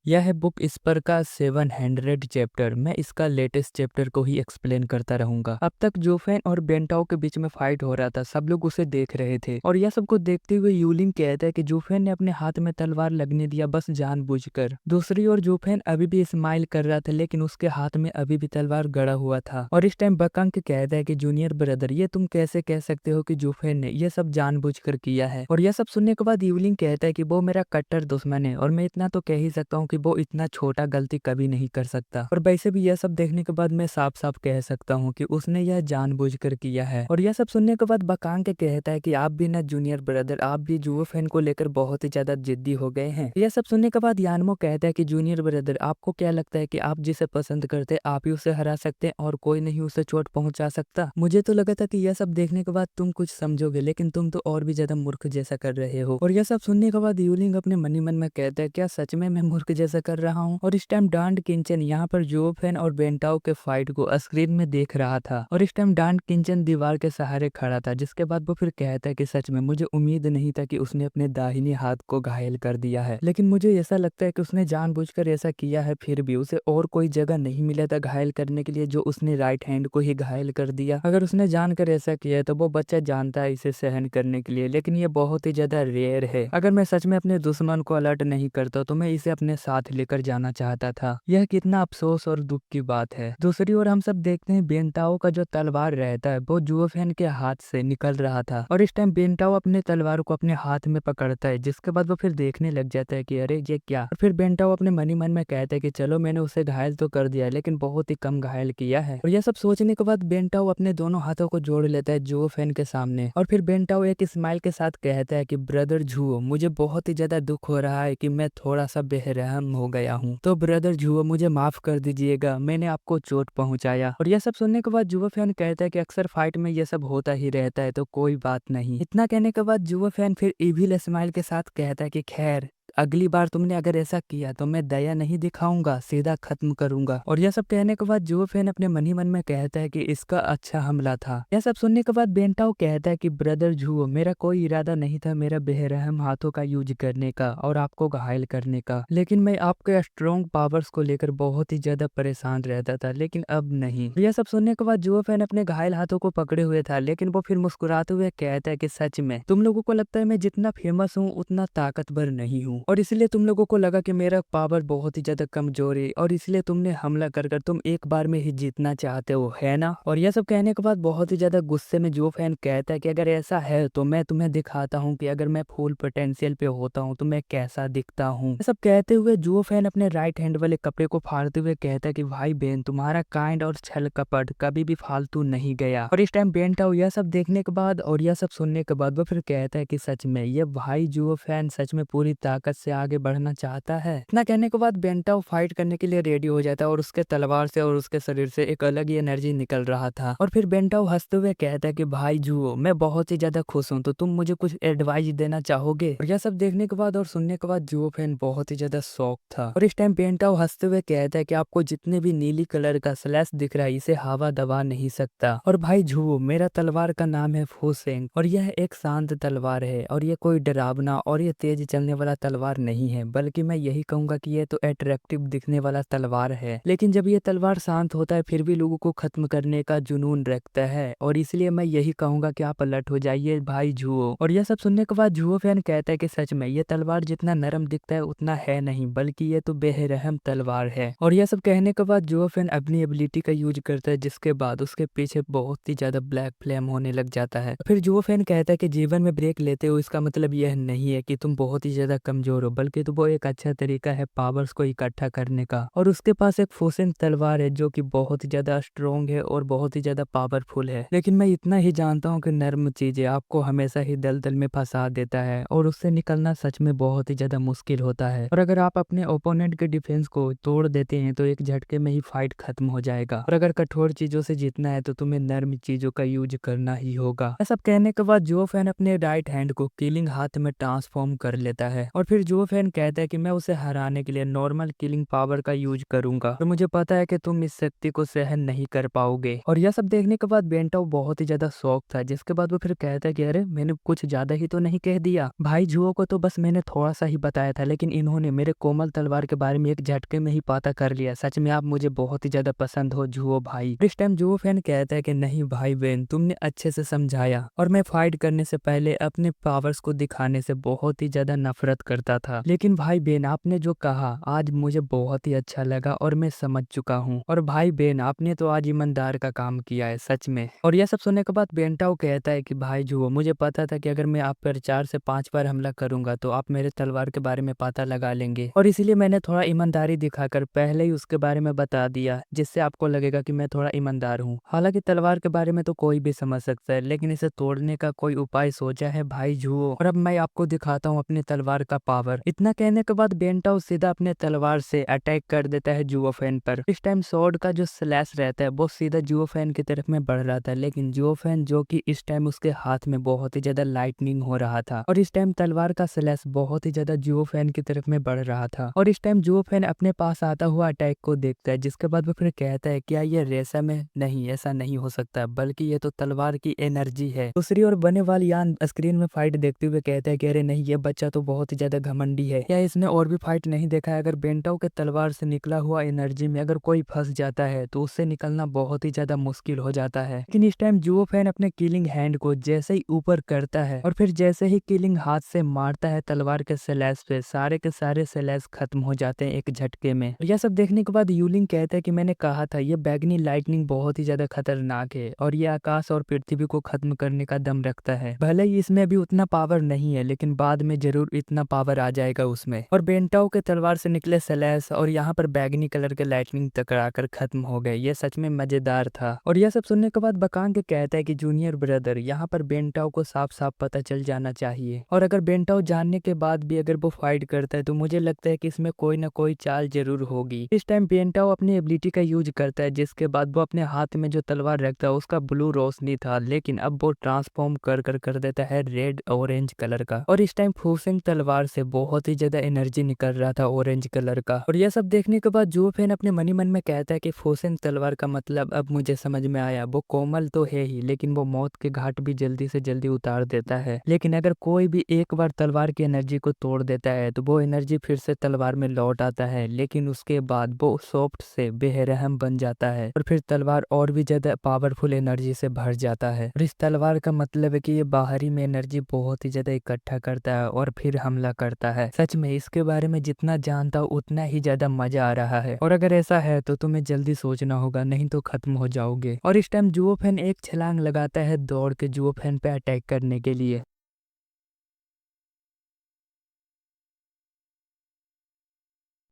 यह है book spur का 700 चैप्टर। मैं इसका लेटेस्ट चैप्टर को ही एक्सप्लेन करता रहूंगा। अब तक जोफेन और बेंटाओ के बीच में फाइट हो रहा था, सब लोग उसे देख रहे थे और यह सबको देखते हुए यूलिंग कहता है कि जोफेन ने अपने हाथ में तलवार लगने दिया बस जानबूझकर। दूसरी ओर जोफेन अभी भी स्माइल कर रहा था, लेकिन उसके हाथ में अभी भी तलवार गड़ा हुआ था। और इस टाइम बकंक कहता है कि जूनियर ब्रदर, ये तुम कैसे कह सकते हो कि जोफेन ने ये सब जानबूझकर किया है। और यह सब सुनने के बाद यूलिंग कहता है कि वो मेरा कट्टर दुश्मन है और मैं इतना तो कह ही सकता हूँ कि वो इतना छोटा गलती कभी नहीं कर सकता। और वैसे भी यह सब देखने के बाद मैं साफ साफ कह सकता हूँ कि उसने यह जानबूझकर किया है। और यह सब सुनने के बाद बकांग के कहता है कि आप भी ना जूनियर ब्रदर, आप भी जुवो फैन को लेकर बहुत ही ज्यादा जिद्दी हो गए हैं। यह सब सुनने के बाद यानमो कहता है कि जूनियर ब्रदर, आपको क्या लगता है कि आप जिसे पसंद करते आप ही उसे हरा सकते हैं और कोई नहीं उसे चोट पहुंचा सकता? मुझे तो लगा था कि यह सब देखने के बाद तुम कुछ समझोगे, लेकिन तुम तो और भी ज्यादा मूर्ख जैसा कर रहे हो। और यह सब सुनने के बाद यूलिंग अपने मन ही मन में कहता है, क्या सच में मैं मूर्ख जैसा कर रहा हूँ? और इस टाइम डांड किंचन यहाँ पर जो फैन और बेंटाओ के फाइट को स्क्रीन में देख रहा था। और इस टाइम डांड किंचन दीवार के सहारे खड़ा था, जिसके बाद वो फिर कहता है कि सच में मुझे उम्मीद नहीं था कि उसने अपने दाहिने हाथ को घायल कर दिया है, लेकिन मुझे ऐसा लगता है कि उसने जानबूझकर ऐसा किया है। फिर भी उसे और कोई जगह नहीं मिला था घायल करने के लिए, जो उसने राइट हैंड को ही घायल कर दिया। अगर उसने जानकर ऐसा किया है तो वो बच्चा जानता है इसे सहन करने के लिए, लेकिन ये बहुत ही ज्यादा रेयर है। अगर मैं सच में अपने दुश्मन को अलर्ट नहीं करता तो मैं इसे अपने साथ लेकर जाना चाहता था। यह कितना अफसोस और दुख की बात है। दूसरी ओर हम सब देखते हैं बेंटाओ का जो तलवार रहता है वो जुओफेन के हाथ से निकल रहा था। और इस टाइम बेंटाओ अपने तलवार को अपने हाथ में पकड़ता है, जिसके बाद वो फिर देखने लग जाता है कि अरे ये क्या। और फिर बेंटाओ अपने मन ही मन में कहता है कि चलो मैंने उसे घायल तो कर दिया, लेकिन बहुत ही कम घायल किया है। और यह सब सोचने के बाद बेंटाओ अपने दोनों हाथों को जोड़ लेता है जुओफेन के सामने। और फिर बेंटाओ एक स्माइल के साथ कहता है कि ब्रदर जुओ, मुझे बहुत ही ज्यादा दुख हो रहा है कि मैं थोड़ा सा बेरहम हो गया हूँ, तो ब्रदर जुओ मुझे माफ कर दीजिएगा, मैंने आपको चोट पहुंचाया। और यह सब सुनने के बाद जुओ फैन कहता है कि अक्सर फाइट में यह सब होता ही रहता है, तो कोई बात नहीं। इतना कहने के बाद जुओ फैन फिर इविल स्माइल के साथ कहता है कि खैर, अगली बार तुमने अगर ऐसा किया तो मैं दया नहीं दिखाऊंगा, सीधा खत्म करूंगा। और यह सब कहने के बाद जुओ फैन अपने मन ही मन में कहता है कि इसका अच्छा हमला था। यह सब सुनने के बाद बेंटाओ कहता है कि ब्रदर जुओ, मेरा कोई इरादा नहीं था मेरा बेरहम हाथों का यूज करने का और आपको घायल करने का, लेकिन मैं आपके स्ट्रॉन्ग पावर्स को लेकर बहुत ही ज्यादा परेशान रहता था, लेकिन अब नहीं। यह सब सुनने के बाद जुओ फैन अपने घायल हाथों को पकड़े हुए था, लेकिन वो फिर मुस्कुराते हुए कहता है कि सच में तुम लोगों को लगता है मैं जितना फेमस हूँ उतना ताकतवर नहीं हूँ, और इसलिए तुम लोगों को लगा कि मेरा पावर बहुत ही ज्यादा कमजोर है, और इसलिए तुमने हमला कर तुम एक बार में ही जीतना चाहते हो, है ना? और यह सब कहने के बाद बहुत ही ज्यादा गुस्से में जो फैन कहता है कि अगर ऐसा है तो मैं तुम्हें दिखाता हूँ कि अगर मैं फुल पोटेंशियल पे होता हूँ तो मैं कैसा दिखता हूँ। ये सब कहते हुए जो फैन अपने राइट हैंड वाले कपड़े को फाड़ते हुए कहता है कि भाई बहन, तुम्हारा काइंड और छल कपट कभी भी फालतू नहीं गया। और इस टाइम बेंटाओ यह सब देखने के बाद और यह सब सुनने के बाद वो फिर कहता है कि सच में ये भाई जुओ फैन सच में पूरी ताकत से आगे बढ़ना चाहता है। इतना कहने के बाद बेंटाओ फाइट करने के लिए रेडी हो जाता है और उसके तलवार से और उसके शरीर से एक अलग ही एनर्जी निकल रहा था। और फिर बेंटाओ हंसते हुए कहता है कि भाई जुओ, मैं बहुत ही ज्यादा खुश हूँ, तो तुम मुझे कुछ एडवाइस देना चाहोगे? और यह सब देखने के बाद और सुनने के बाद जुओ फैन बहुत ही ज्यादा शॉक था। और इस टाइम बेंटाओ हंसते हुए कहता है कि आपको जितने भी नीली कलर का स्लैश दिख रहा है इसे हवा दबा नहीं सकता। और भाई जुओ, मेरा तलवार का नाम है फूसेंग और यह एक शांत तलवार है, और ये कोई डरावना और ये तेज चलने वाला तलवार नहीं है, बल्कि मैं यही कहूंगा कि ये तो अट्रैक्टिव दिखने वाला तलवार है। लेकिन जब ये तलवार शांत होता है फिर भी लोगों को खत्म करने का जुनून रखता है, और इसलिए मैं यही कहूंगा कि आप अलर्ट हो जाइए भाई जुओ। और यह सब सुनने के बाद जुओ फैन कहता है कि सच में ये तलवार जितना नरम दिखता है उतना है नहीं, बल्कि ये तो बेरहम तलवार है। और यह सब कहने के बाद जुओ फैन अपनी एबिलिटी का यूज करता है, जिसके बाद उसके पीछे बहुत ही ज्यादा ब्लैक फ्लेम होने लग जाता है। फिर जुओ फैन कहता है कि जीवन में ब्रेक लेते हो इसका मतलब यह नहीं है कि तुम बहुत ही ज्यादा कमजोर हो, बल्कि तो वो एक अच्छा तरीका है पावर्स को इकट्ठा करने का। और उसके पास एक फोसेन तलवार है जो कि बहुत ही ज्यादा स्ट्रॉन्ग है और बहुत ही ज्यादा पावरफुल है। लेकिन मैं इतना ही जानता हूँ कि नर्म चीजें आपको हमेशा ही दलदल में फंसा देता है और उससे निकलना सच में बहुत ही ज्यादा मुश्किल होता है। और अगर आप अपने ओपोनेंट के डिफेंस को तोड़ देते हैं तो एक झटके में ही फाइट खत्म हो जाएगा। और अगर कठोर चीजों से जीतना है तो तुम्हें नर्म चीजों का यूज करना ही होगा। सब कहने के बाद जो फैन अपने राइट हैंड को किलिंग हाथ में ट्रांसफॉर्म कर लेता है और फिर फिर जुओ फैन कहता है कि मैं उसे हराने के लिए नॉर्मल किलिंग पावर का यूज करूंगा और मुझे पता है कि तुम इस शक्ति को सहन नहीं कर पाओगे। और यह सब देखने के बाद बेंटाओ बहुत ही ज्यादा शौक था, जिसके बाद वो फिर कहता है कि अरे मैंने कुछ ज्यादा ही तो नहीं कह दिया भाई, जुओ को तो बस मैंने थोड़ा सा ही बताया था, लेकिन इन्होंने मेरे कोमल तलवार के बारे में एक झटके में ही पता कर लिया। सच में आप मुझे बहुत ही ज्यादा पसंद हो जुओ भाई। इस टाइम जुओ फैन कहता है कि नहीं भाई बहन, तुमने अच्छे से समझाया और मैं फाइट करने से पहले अपने पावर्स को दिखाने से बहुत ही ज्यादा नफरत करता था, लेकिन भाई बहन आपने जो कहा आज मुझे बहुत ही अच्छा लगा और मैं समझ चुका हूँ। और भाई बहन आपने तो आज ईमानदार का काम किया है सच में। और यह सब सुनने के बाद बेंटाओ कहता है कि भाई जुओ, मुझे पता था कि अगर मैं आप पर 4 से 5 बार हमला करूंगा तो आप मेरे तलवार के बारे में पता लगा लेंगे, और इसीलिए मैंने थोड़ा ईमानदारी दिखाकर पहले ही उसके बारे में बता दिया, जिससे आपको लगेगा कि मैं थोड़ा ईमानदार हूँ। हालांकि तलवार के बारे में तो कोई भी समझ सकता है, लेकिन इसे तोड़ने का कोई उपाय सोचा है भाई जुओ, और अब मैं आपको दिखाता हूँ अपनी तलवार का पावर। इतना कहने के बाद बेंटाओ सीधा अपने तलवार से अटैक कर देता है जुओ फैन पर। इस टाइम स्वॉर्ड का जो स्लैश रहता है वो सीधा जुओ फैन की तरफ में बढ़ रहा था, लेकिन जुओ फैन जो कि इस टाइम उसके हाथ में बहुत ही ज्यादा लाइटनिंग हो रहा था, और इस टाइम तलवार का स्लैश बहुत ही ज्यादा जुओ फैन की तरफ में बढ़ रहा था। और इस टाइम जुओ फैन अपने पास आता हुआ अटैक को देखता है, जिसके बाद वो फिर कहता है क्या ये रेशम है? नहीं, ऐसा नहीं हो सकता, बल्कि ये तो तलवार की एनर्जी है। दूसरी ओर बने वाली यान स्क्रीन में फाइट देखते हुए कहता है कि अरे नहीं, ये बच्चा तो बहुत ही ज्यादा घमंडी है, क्या इसने और भी फाइट नहीं देखा है? अगर बेंटाओ के तलवार से निकला हुआ एनर्जी में अगर कोई फंस जाता है तो उससे निकलना बहुत ही ज्यादा मुश्किल हो जाता है। लेकिन इस टाइम जुओ फैन अपने किलिंग हैंड को जैसे ही ऊपर करता है और फिर जैसे ही किलिंग हाथ से मारता है तलवार के स्लैश पे, सारे के सारे स्लैश खत्म हो जाते हैं एक झटके में। यह सब देखने के बाद यूलिंग कहता है कि मैंने कहा था ये बैगनी लाइटनिंग बहुत ही ज्यादा खतरनाक है और ये आकाश और पृथ्वी को खत्म करने का दम रखता है। भले ही इसमें अभी उतना पावर नहीं है, लेकिन बाद में जरूर इतना पावर आ जाएगा उसमें। और बेंटाओ के तलवार से निकले स्लैश और यहाँ पर बैगनी कलर के लाइटनिंग टकराकर खत्म हो गए। ये सच में मजेदार था। और यह सब सुनने के बाद बकांग कहता है कि जूनियर ब्रदर, यहाँ पर बेंटाओ को साफ साफ पता चल जाना चाहिए, और अगर बेंटाओ जानने के बाद भी अगर वो फाइट करता है तो मुझे लगता है कि इसमें कोई ना कोई चाल जरूर होगी। इस टाइम बेंटाओ अपनी एबिलिटी का यूज करता है, जिसके बाद वो अपने हाथ में जो तलवार रखता है उसका ब्लू रोशनी था, लेकिन अब वो ट्रांसफॉर्म कर देता है रेड ऑरेंज कलर का। और इस टाइम फूसिंग तलवार से बहुत ही ज्यादा एनर्जी निकल रहा था ऑरेंज कलर का। और यह सब देखने के बाद जुओ फैन अपने मनी मन में कहता है कि फूसिंग तलवार का मतलब अब मुझे समझ में आया, वो कोमल तो है ही, लेकिन वो मौत के घाट भी जल्दी से जल्दी उतार देता है। लेकिन अगर कोई भी एक बार तलवार की एनर्जी को तोड़ देता है तो वो एनर्जी फिर से तलवार में लौट आता है, लेकिन उसके बाद वो सॉफ्ट से बेरहम बन जाता है और फिर तलवार और भी ज्यादा पावरफुल एनर्जी से भर जाता है। और इस तलवार का मतलब है कि ये बाहरी में एनर्जी बहुत ही ज्यादा इकट्ठा करता है और फिर हमला करता है। सच में इसके बारे में जितना जानता हूँ उतना ही ज्यादा मजा आ रहा है, और अगर ऐसा है तो तुम्हें जल्दी सोचना होगा, नहीं तो खत्म हो जाओगे। और इस टाइम जुओ फैन एक छलांग लगाता है दौड़ के जुओ फैन पे अटैक करने के लिए।